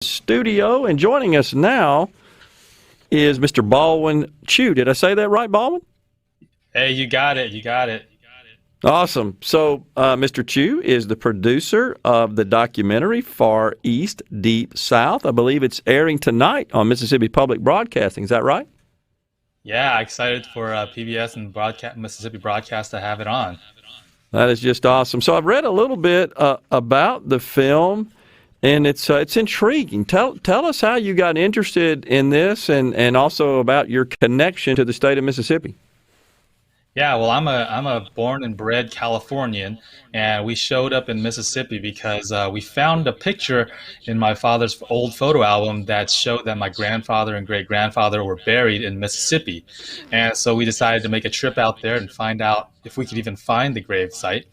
Studio, and joining us now is Mr. Baldwin Chiu. Did I say that right, Baldwin? Hey, you got it. You got it. Awesome. So, Mr. Chiu is the producer of the documentary Far East, Deep South. I believe it's airing tonight on Mississippi Public Broadcasting. Is that right? Yeah, excited for PBS and Mississippi Broadcast to have it on. That is just awesome. So, I've read a little bit about the film, and it's intriguing. Tell us how you got interested in this, and also about your connection to the state of Mississippi. Yeah, well, I'm a born and bred Californian, and we showed up in Mississippi because we found a picture in my father's old photo album that showed that my grandfather and great grandfather were buried in Mississippi, and so we decided to make a trip out there and find out if we could even find the grave site.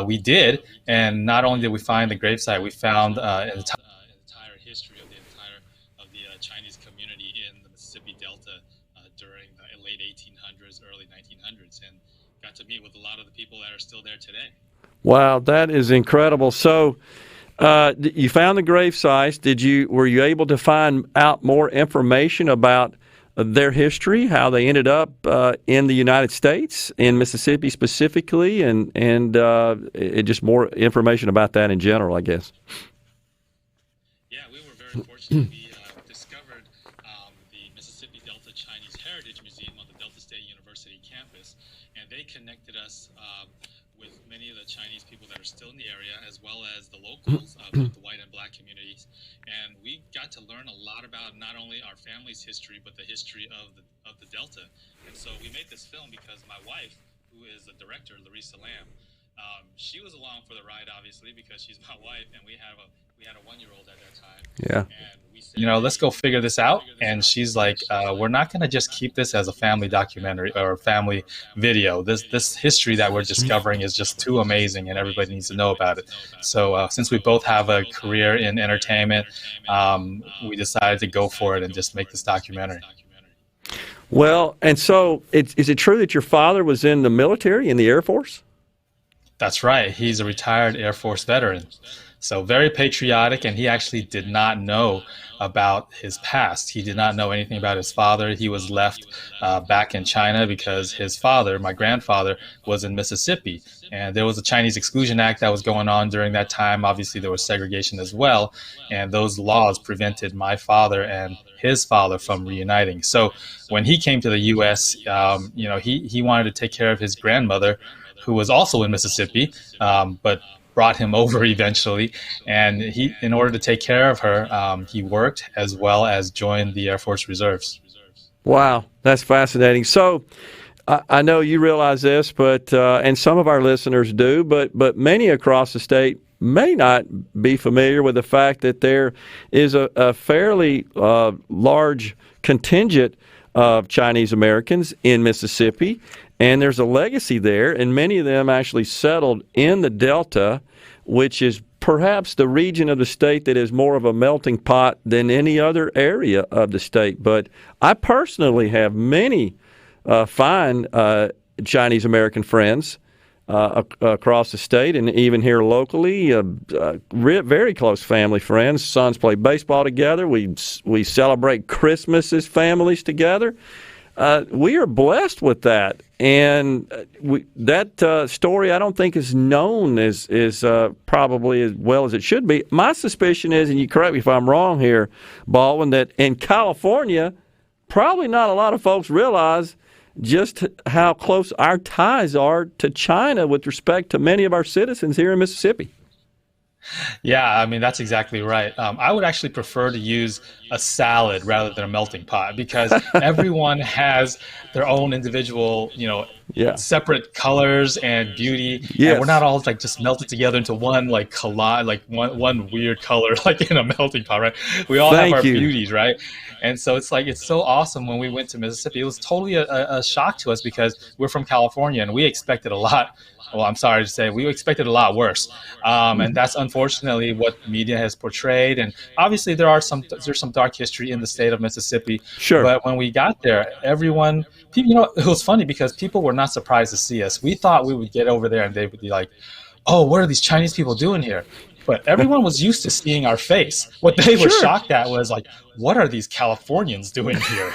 We did, and not only did we find the grave site, we found an entire history of the Chinese community in the Mississippi Delta during the late 1800s, early 1900s, and got to meet with a lot of the people that are still there today. Wow, that is incredible. So, you found the grave sites. Were you able to find out more information about their history, how they ended up in the United States, in Mississippi specifically, and just more information about that in general, I guess? Yeah, we were very fortunate. We discovered the Mississippi Delta Chinese Heritage Museum on the Delta State University campus, and they connected us with many of the Chinese people that are still in the area, as well as the locals, both the white and black communities. And we got to learn a lot about not only our family's history, but the history of the Delta. And so we made this film because my wife, who is the director, Larissa Lamb, she was along for the ride, obviously, because she's my wife, and we had a 1-year-old at that time. Yeah. And we said, let's go figure this out. And she's like, we're not going to just keep this as a family documentary or a family video. This history that we're discovering is just too amazing, and everybody needs to know about it. So since we both have a career in entertainment, we decided to go for it and just make this documentary. Well, and so is it true that your father was in the military, in the Air Force? That's right. He's a retired Air Force veteran. So very patriotic, and he actually did not know about his past. He did not know anything about his father. He was left back in China because his father, my grandfather, was in Mississippi. And there was a Chinese Exclusion Act that was going on during that time. Obviously, there was segregation as well. And those laws prevented my father and his father from reuniting. So when he came to the U.S., he wanted to take care of his grandmother, who was also in Mississippi, but brought him over eventually. And in order to take care of her, he worked as well as joined the Air Force Reserves. Wow, that's fascinating. So I know you realize this, but and some of our listeners do, but many across the state may not be familiar with the fact that there is a fairly large contingent of Chinese Americans in Mississippi. And there's a legacy there, and many of them actually settled in the Delta, which is perhaps the region of the state that is more of a melting pot than any other area of the state. But I personally have many fine Chinese American friends across the state, and even here locally, very close family friends. Sons play baseball together. We celebrate Christmas as families together. We are blessed with that, and that story I don't think is known as probably as well as it should be. My suspicion is, and you correct me if I'm wrong here, Baldwin, that in California, probably not a lot of folks realize just how close our ties are to China with respect to many of our citizens here in Mississippi. Yeah, I mean, that's exactly right. I would actually prefer to use a salad rather than a melting pot, because everyone has their own individual, separate colors and beauty. Yes. And we're not all like just melted together into one like collage, like one weird color, like in a melting pot, right? We all have our beauties, right? And so it's so awesome. When we went to Mississippi, it was totally a shock to us because we're from California and we expected a lot. Well, I'm sorry to say, we expected a lot worse, and that's unfortunately what media has portrayed. And obviously, there's some dark history in the state of Mississippi. Sure. But when we got there, people, it was funny because people were not surprised to see us. We thought we would get over there and they would be like, "Oh, what are these Chinese people doing here?" but everyone was used to seeing our face. What they were Sure. shocked at was like, what are these Californians doing here?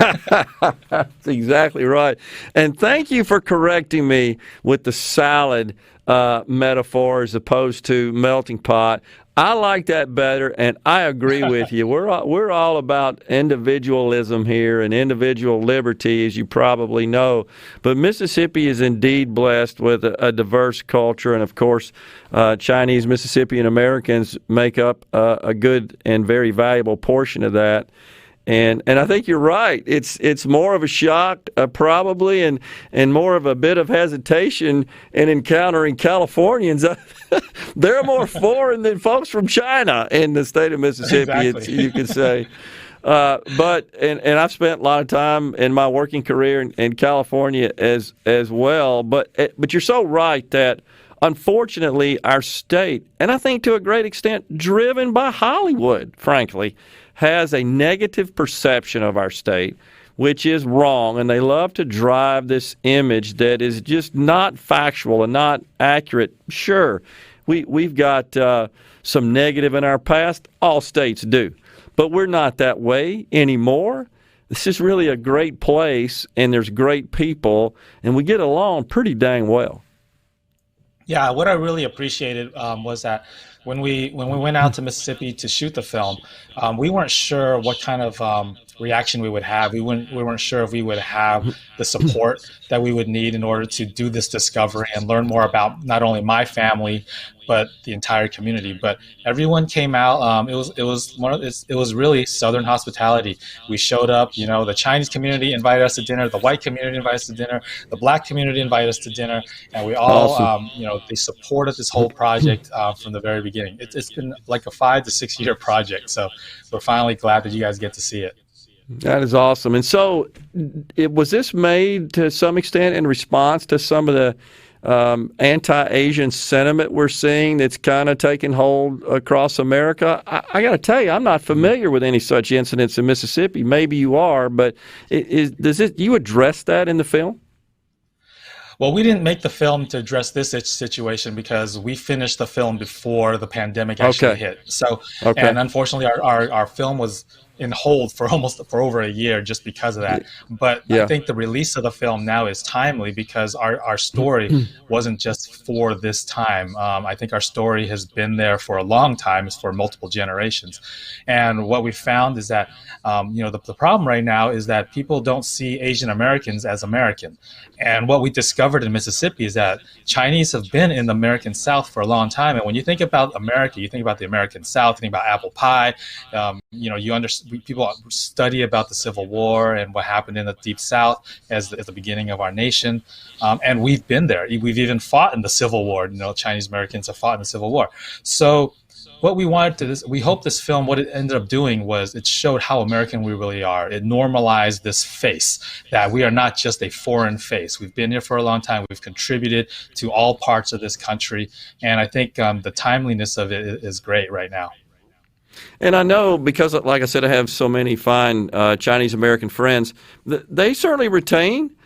That's exactly right. And thank you for correcting me with the salad metaphor as opposed to melting pot. I like that better, and I agree with you. We're all about individualism here and individual liberty, as you probably know. But Mississippi is indeed blessed with a diverse culture, and of course, Chinese Mississippian Americans make up a good and very valuable portion of that. And I think you're right. It's more of a shock, probably, and more of a bit of hesitation in encountering Californians. They're more foreign than folks from China in the state of Mississippi. Exactly. You could say. But I've spent a lot of time in my working career in California as well. But you're so right that unfortunately our state, and I think to a great extent driven by Hollywood, frankly, has a negative perception of our state, which is wrong, and they love to drive this image that is just not factual and not accurate. Sure, we've got some negative in our past. All states do. But we're not that way anymore. This is really a great place, and there's great people, and we get along pretty dang well. Yeah, what I really appreciated was that when we went out to Mississippi to shoot the film, we weren't sure what kind of reaction we would have. We weren't sure if we would have the support that we would need in order to do this discovery and learn more about not only my family but the entire community. But everyone came out. It was really Southern hospitality. We showed up. You know, the Chinese community invited us to dinner. The white community invited us to dinner. The black community invited us to dinner, and we all, Awesome. they supported this whole project from the very beginning. It's been like a 5 to 6 year project. So we're finally glad that you guys get to see it. That is awesome. And so, was this made to some extent in response to some of the anti-Asian sentiment we're seeing that's kind of taking hold across America? I got to tell you, I'm not familiar with any such incidents in Mississippi. Maybe you are, but you address that in the film? Well, we didn't make the film to address this situation because we finished the film before the pandemic actually hit. So, and unfortunately, our film was in hold for over a year just because of that. But I think the release of the film now is timely because our story wasn't just for this time. I think our story has been there for a long time. It's for multiple generations. And what we found is that, the problem right now is that people don't see Asian Americans as American. And what we discovered in Mississippi is that Chinese have been in the American South for a long time. And when you think about America, you think about the American South, you think about apple pie. People study about the Civil War and what happened in the Deep South as the beginning of our nation. And we've been there. We've even fought in the Civil War. Chinese Americans have fought in the Civil War. So what we wanted to we hope this film, what it ended up doing was it showed how American we really are. It normalized this face, that we are not just a foreign face. We've been here for a long time. We've contributed to all parts of this country. And I think the timeliness of it is great right now. And I know because, like I said, I have so many fine Chinese American friends, they certainly retain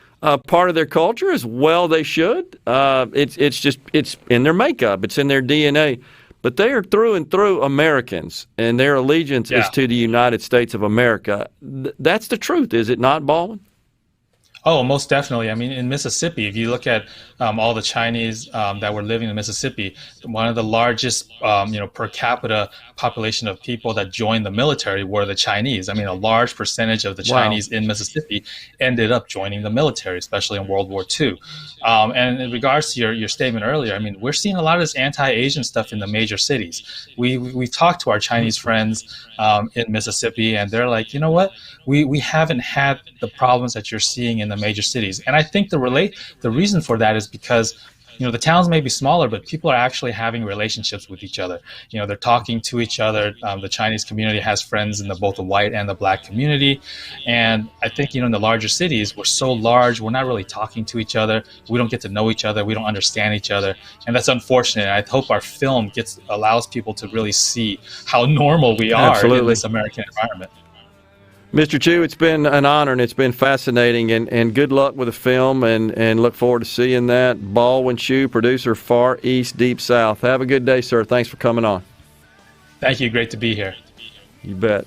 part of their culture as well they should. It's in their makeup. It's in their DNA. But they are through and through Americans, and their allegiance is to the United States of America. That's the truth, is it not, Baldwin? Oh, most definitely. I mean, in Mississippi, if you look at all the Chinese that were living in Mississippi, one of the largest, per capita population of people that joined the military were the Chinese. I mean, a large percentage of the Chinese in Mississippi ended up joining the military, especially in World War II. And in regards to your statement earlier, I mean, we're seeing a lot of this anti-Asian stuff in the major cities. We talked to our Chinese friends in Mississippi, and they're like, you know what? We haven't had the problems that you're seeing in the major cities. And I think the reason for that is because the towns may be smaller, but people are actually having relationships with each other. They're talking to each other. The Chinese community has friends in both the white and the black community. And I think, in the larger cities, we're so large, we're not really talking to each other. We don't get to know each other. We don't understand each other. And that's unfortunate. I hope our film allows people to really see how normal we are in this American environment. Mr. Chiu, it's been an honor and it's been fascinating, and good luck with the film, and look forward to seeing that. Baldwin Chiu, producer, Far East, Deep South. Have a good day, sir. Thanks for coming on. Thank you. Great to be here. You bet.